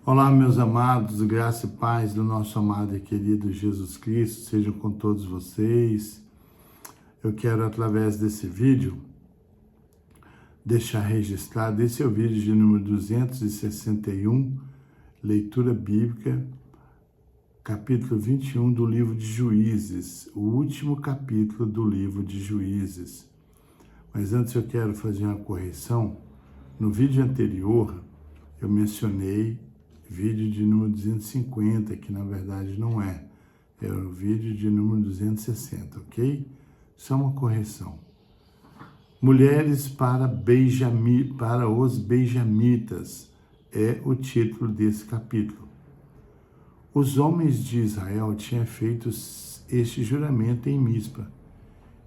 Olá, meus amados, graça e paz do nosso amado e querido Jesus Cristo, sejam com todos vocês. Eu quero, através desse vídeo, deixar registrado, esse é o vídeo de número 261, leitura bíblica, capítulo 21 do livro de Juízes, o último capítulo do livro de Juízes. Mas antes eu quero fazer uma correção. No vídeo anterior, eu mencionei vídeo de número 250, que na verdade não é. É o vídeo de número 260, ok? Só uma correção. Mulheres para os Benjamitas é o título desse capítulo. Os homens de Israel tinham feito este juramento em Mispa: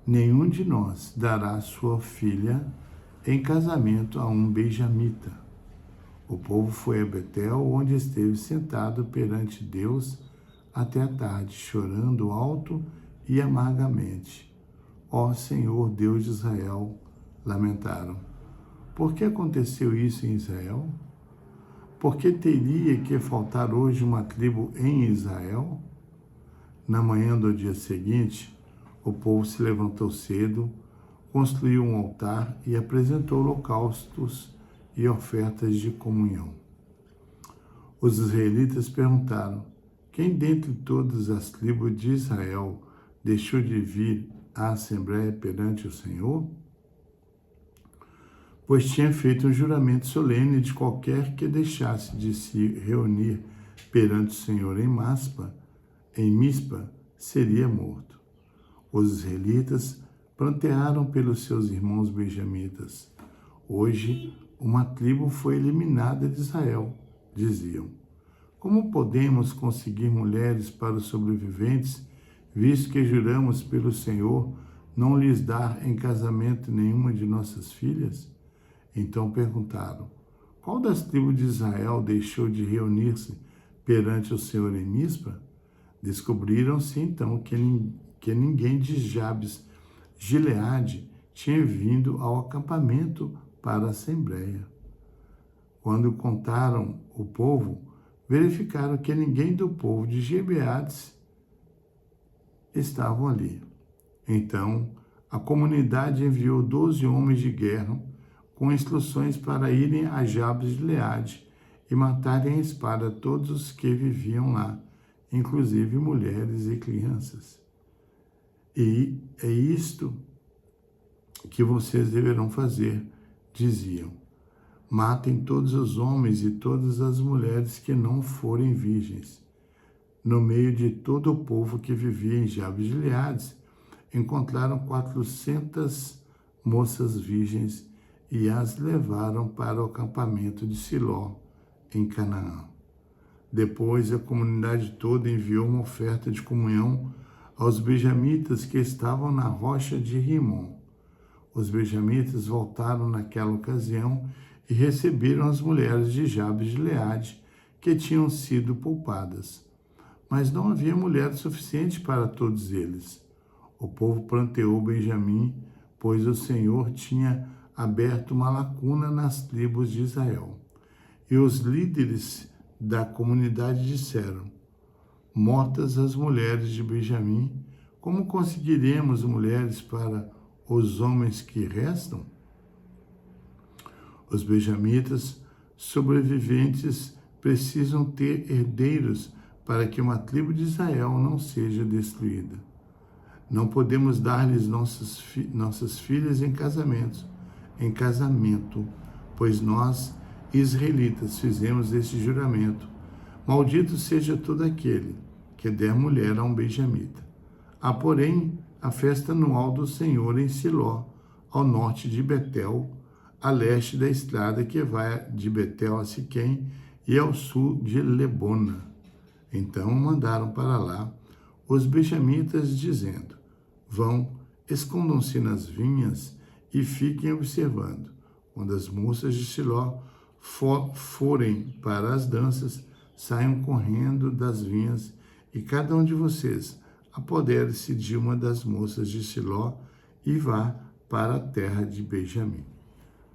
nenhum de nós dará sua filha em casamento a um benjamita. O povo foi a Betel, onde esteve sentado perante Deus até a tarde, chorando alto e amargamente. Ó Senhor, Deus de Israel, lamentaram. Por que aconteceu isso em Israel? Por que teria que faltar hoje uma tribo em Israel? Na manhã do dia seguinte, o povo se levantou cedo, construiu um altar e apresentou holocaustos e ofertas de comunhão. Os israelitas perguntaram: quem dentre todas as tribos de Israel deixou de vir à assembleia perante o Senhor? Pois tinha feito um juramento solene de qualquer que deixasse de se reunir perante o Senhor em Mispa, seria morto. Os israelitas prantearam pelos seus irmãos benjamitas. Hoje, uma tribo foi eliminada de Israel, diziam. Como podemos conseguir mulheres para os sobreviventes, visto que juramos pelo Senhor não lhes dar em casamento nenhuma de nossas filhas? Então perguntaram: qual das tribos de Israel deixou de reunir-se perante o Senhor em Mispa? Descobriram-se então que ninguém de Jabes Gileade tinha vindo ao acampamento para a assembleia. Quando contaram o povo, verificaram que ninguém do povo de Gibeades estavam ali. Então, a comunidade enviou 12 homens de guerra com instruções para irem a Jabes de Gileade e matarem a espada todos os que viviam lá, inclusive mulheres e crianças. E é isto que vocês deverão fazer, diziam. Matem todos os homens e todas as mulheres que não forem virgens. No meio de todo o povo que vivia em Jabes de Gileade, encontraram 400 moças virgens e as levaram para o acampamento de Siló, em Canaã. Depois, a comunidade toda enviou uma oferta de comunhão aos benjamitas que estavam na rocha de Rimon. Os benjamitas voltaram naquela ocasião e receberam as mulheres de Jabes de Gileade que tinham sido poupadas. Mas não havia mulher suficiente para todos eles. O povo pranteou Benjamim, pois o Senhor tinha aberto uma lacuna nas tribos de Israel. E os líderes da comunidade disseram: mortas as mulheres de Benjamim, como conseguiremos mulheres para os homens que restam? Os benjamitas sobreviventes precisam ter herdeiros para que uma tribo de Israel não seja destruída. Não podemos dar-lhes nossas filhas em casamento, pois nós, israelitas, fizemos este juramento: maldito seja todo aquele que der mulher a um benjamita. Há, porém, a festa anual do Senhor em Siló, ao norte de Betel, a leste da estrada que vai de Betel a Siquém e ao sul de Lebona. Então mandaram para lá os benjamitas, dizendo: vão, escondam-se nas vinhas e fiquem observando. Quando as moças de Siló forem para as danças, saiam correndo das vinhas, e cada um de vocês apodere-se de uma das moças de Siló e vá para a terra de Benjamim.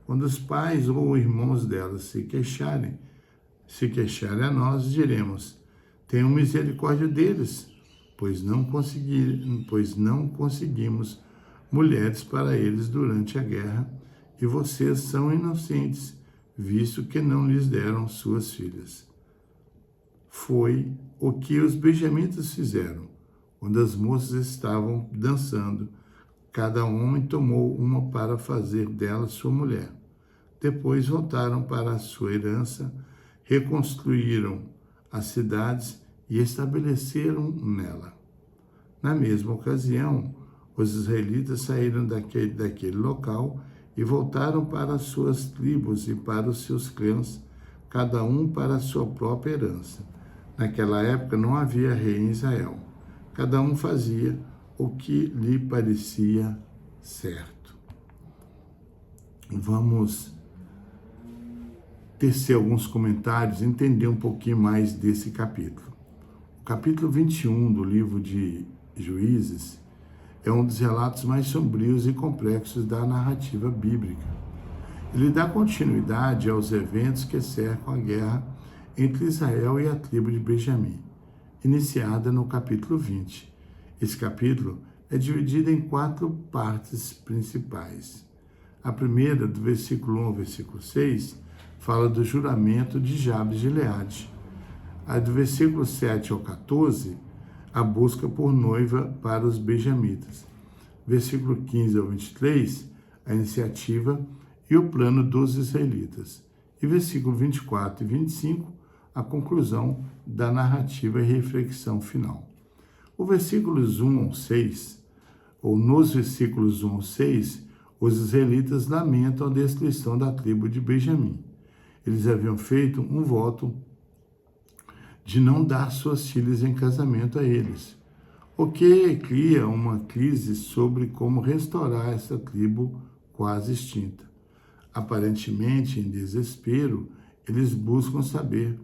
Quando os pais ou irmãos delas se queixarem, Se queixarem a nós, diremos: tenham misericórdia deles, pois não conseguimos mulheres para eles durante a guerra, e vocês são inocentes, visto que não lhes deram suas filhas. Foi o que os benjamitas fizeram. Quando as moças estavam dançando, cada homem tomou uma para fazer dela sua mulher. Depois voltaram para a sua herança, reconstruíram as cidades e estabeleceram nela. Na mesma ocasião, os israelitas saíram daquele local e voltaram para as suas tribos e para os seus clãs, cada um para a sua própria herança. Naquela época não havia rei em Israel. Cada um fazia o que lhe parecia certo. Vamos tecer alguns comentários, entender um pouquinho mais desse capítulo. O capítulo 21 do livro de Juízes é um dos relatos mais sombrios e complexos da narrativa bíblica. Ele dá continuidade aos eventos que cercam a guerra entre Israel e a tribo de Benjamim, iniciada no capítulo 20. Esse capítulo é dividido em 4 partes principais. A primeira, do versículo 1 ao versículo 6, fala do juramento de Jabes de Gileade. A do versículo 7 ao 14, a busca por noiva para os benjamitas. Versículo 15 ao 23, a iniciativa e o plano dos israelitas. E versículo 24 e 25, a conclusão da narrativa e reflexão final. Os versículos 1 ao 6, ou nos versículos 1 ao 6, os israelitas lamentam a destruição da tribo de Benjamim. Eles haviam feito um voto de não dar suas filhas em casamento a eles, o que cria uma crise sobre como restaurar essa tribo quase extinta. Aparentemente, em desespero, eles buscam saber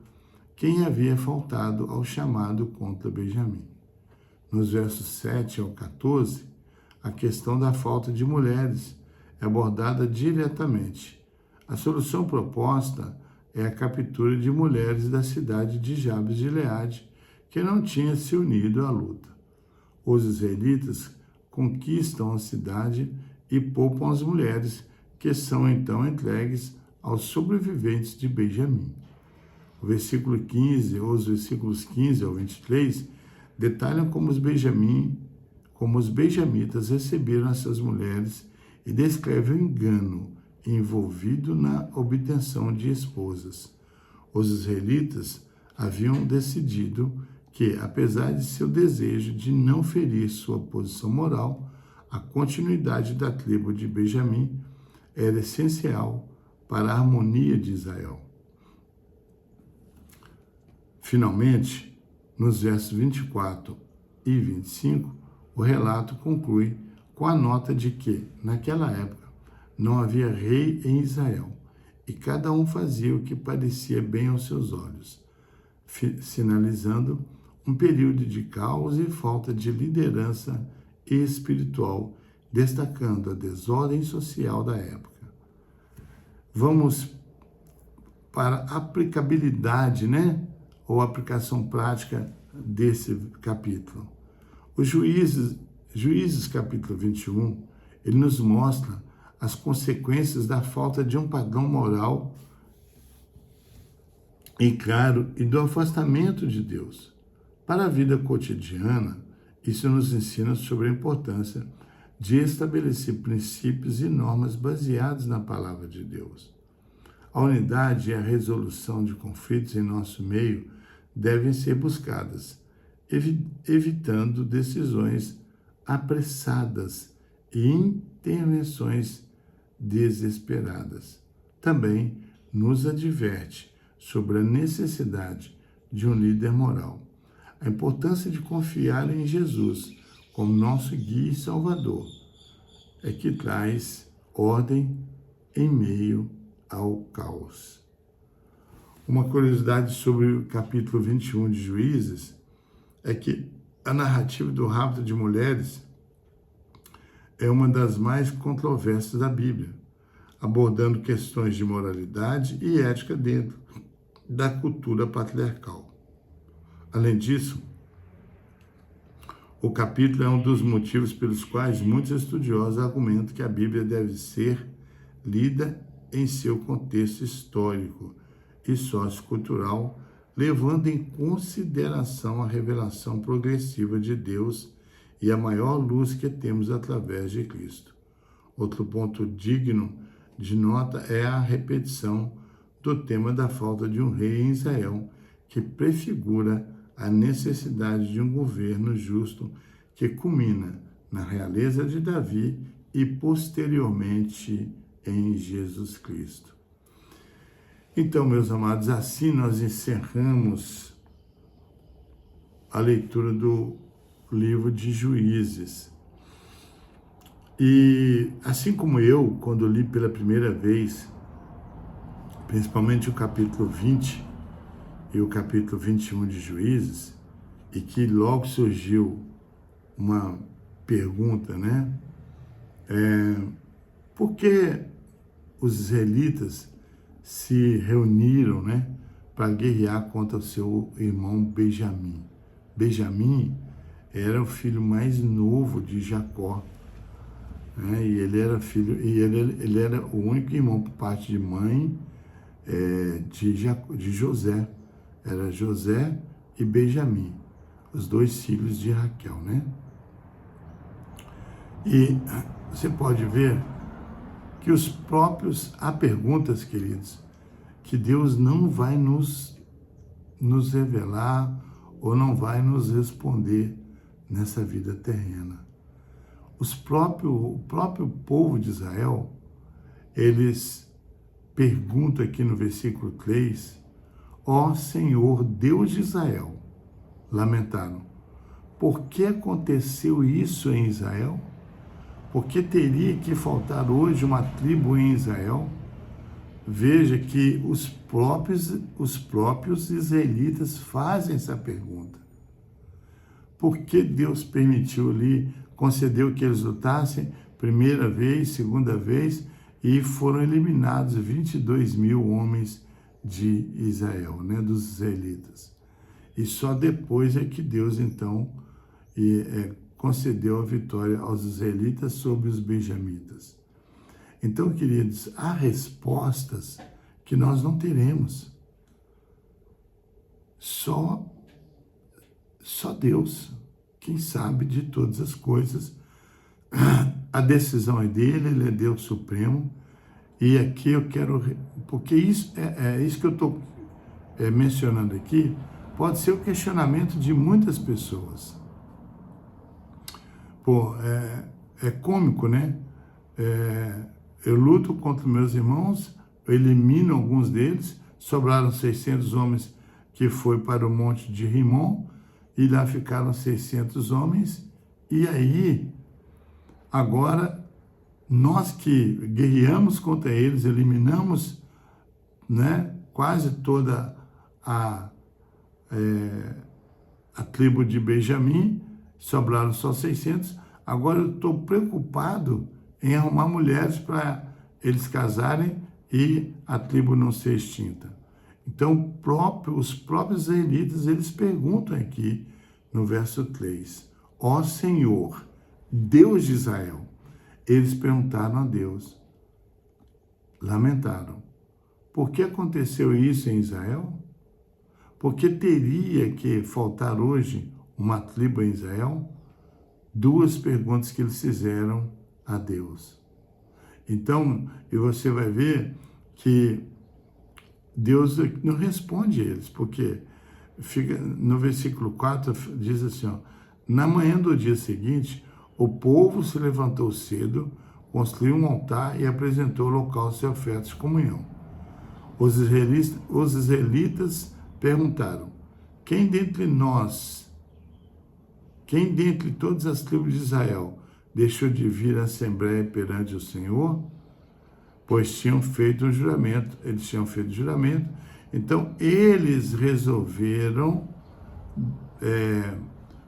quem havia faltado ao chamado contra Benjamim. Nos versos 7 ao 14, a questão da falta de mulheres é abordada diretamente. A solução proposta é a captura de mulheres da cidade de Jabes de Gileade, que não tinha se unido à luta. Os israelitas conquistam a cidade e poupam as mulheres, que são então entregues aos sobreviventes de Benjamim. O versículo 15, ou os versículos 15 ao 23, detalham como os benjamitas receberam essas mulheres e descrevem o engano envolvido na obtenção de esposas. Os israelitas haviam decidido que, apesar de seu desejo de não ferir sua posição moral, a continuidade da tribo de Benjamim era essencial para a harmonia de Israel. Finalmente, nos versos 24 e 25, o relato conclui com a nota de que, naquela época, não havia rei em Israel, e cada um fazia o que parecia bem aos seus olhos, sinalizando um período de caos e falta de liderança espiritual, destacando a desordem social da época. Vamos para a aplicabilidade, ou aplicação prática desse capítulo. Os Juízes capítulo 21, ele nos mostra as consequências da falta de um padrão moral e claro, e do afastamento de Deus. Para a vida cotidiana, isso nos ensina sobre a importância de estabelecer princípios e normas baseados na palavra de Deus. A unidade e a resolução de conflitos em nosso meio devem ser buscadas, evitando decisões apressadas e intervenções desesperadas. Também nos adverte sobre a necessidade de um líder moral, a importância de confiar em Jesus como nosso guia e salvador, é que traz ordem em meio ao caos. Uma curiosidade sobre o capítulo 21 de Juízes é que a narrativa do rapto de mulheres é uma das mais controversas da Bíblia, abordando questões de moralidade e ética dentro da cultura patriarcal. Além disso, o capítulo é um dos motivos pelos quais muitos estudiosos argumentam que a Bíblia deve ser lida em seu contexto histórico e sociocultural, levando em consideração a revelação progressiva de Deus e a maior luz que temos através de Cristo. Outro ponto digno de nota é a repetição do tema da falta de um rei em Israel, que prefigura a necessidade de um governo justo que culmina na realeza de Davi e posteriormente em Jesus Cristo. Então, meus amados, assim nós encerramos a leitura do livro de Juízes. E assim como eu, quando li pela primeira vez, principalmente o capítulo 20 e o capítulo 21 de Juízes, e que logo surgiu uma pergunta, né? Por que os israelitas se reuniram, né, para guerrear contra o seu irmão Benjamim? Benjamim era o filho mais novo de Jacó, né? E ele era filho, e ele era o único irmão por parte de mãe de José. Era José e Benjamim, os dois filhos de Raquel, né? E você pode ver que há perguntas, queridos, que Deus não vai nos revelar ou não vai nos responder nessa vida terrena. O próprio povo de Israel, eles perguntam aqui no versículo 3, ó Senhor, Deus de Israel, lamentaram, por que aconteceu isso em Israel? Por que teria que faltar hoje uma tribo em Israel? Veja que os próprios israelitas fazem essa pergunta. Por que Deus permitiu ali, concedeu que eles lutassem primeira vez, segunda vez, e foram eliminados 22 mil homens de Israel, né, dos israelitas. E só depois é que Deus, então, concedeu a vitória aos israelitas sobre os benjamitas. Então, queridos, há respostas que nós não teremos. Só Deus, quem sabe de todas as coisas. A decisão é dele, ele é Deus supremo. E aqui eu quero, porque isso que eu estou mencionando aqui, pode ser o questionamento de muitas pessoas. É cômico, né? Eu luto contra meus irmãos, eu elimino alguns deles, sobraram 600 homens que foi para o monte de Rimon, e lá ficaram 600 homens, e aí, agora, nós que guerreamos contra eles, eliminamos, né, quase toda a tribo de Benjamim, sobraram só 600, agora eu estou preocupado em arrumar mulheres para eles casarem e a tribo não ser extinta. Então, os próprios israelitas, eles perguntam aqui no verso 3, ó Senhor, Deus de Israel, eles perguntaram a Deus, lamentaram, por que aconteceu isso em Israel? Por que teria que faltar hoje uma tribo em Israel? Duas perguntas que eles fizeram a Deus. Então, e você vai ver que Deus não responde a eles, porque fica no versículo 4, diz assim, ó, na manhã do dia seguinte, o povo se levantou cedo, construiu um altar e apresentou holocaustos e ofertas de comunhão. Os israelitas perguntaram, quem dentre todas as tribos de Israel deixou de vir à assembleia perante o Senhor? Pois tinham feito um juramento, então eles resolveram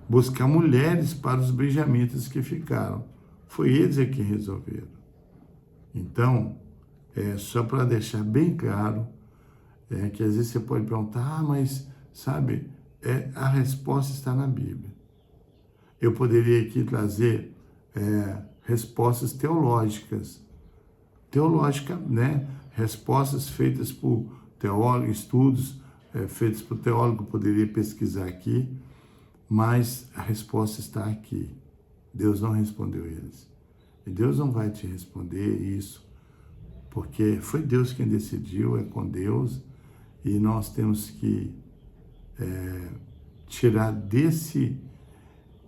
buscar mulheres para os benjamitas que ficaram. Foi eles que resolveram. Então, só para deixar bem claro, que às vezes você pode perguntar, mas, sabe, a resposta está na Bíblia. Eu poderia aqui trazer respostas teológicas, né? Respostas feitas por teólogos, estudos feitos por teólogo, poderia pesquisar aqui, mas a resposta está aqui. Deus não respondeu eles. E Deus não vai te responder isso, porque foi Deus quem decidiu, é com Deus, e nós temos que tirar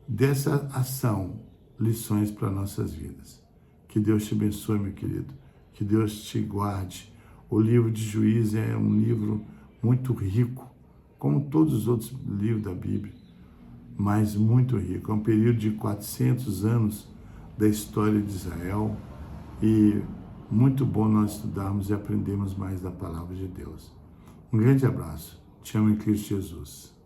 dessa ação lições para nossas vidas. Que Deus te abençoe, meu querido. Que Deus te guarde. O livro de Juízes é um livro muito rico, como todos os outros livros da Bíblia, mas muito rico. É um período de 400 anos da história de Israel e muito bom nós estudarmos e aprendermos mais da palavra de Deus. Um grande abraço. Te amo em Cristo Jesus.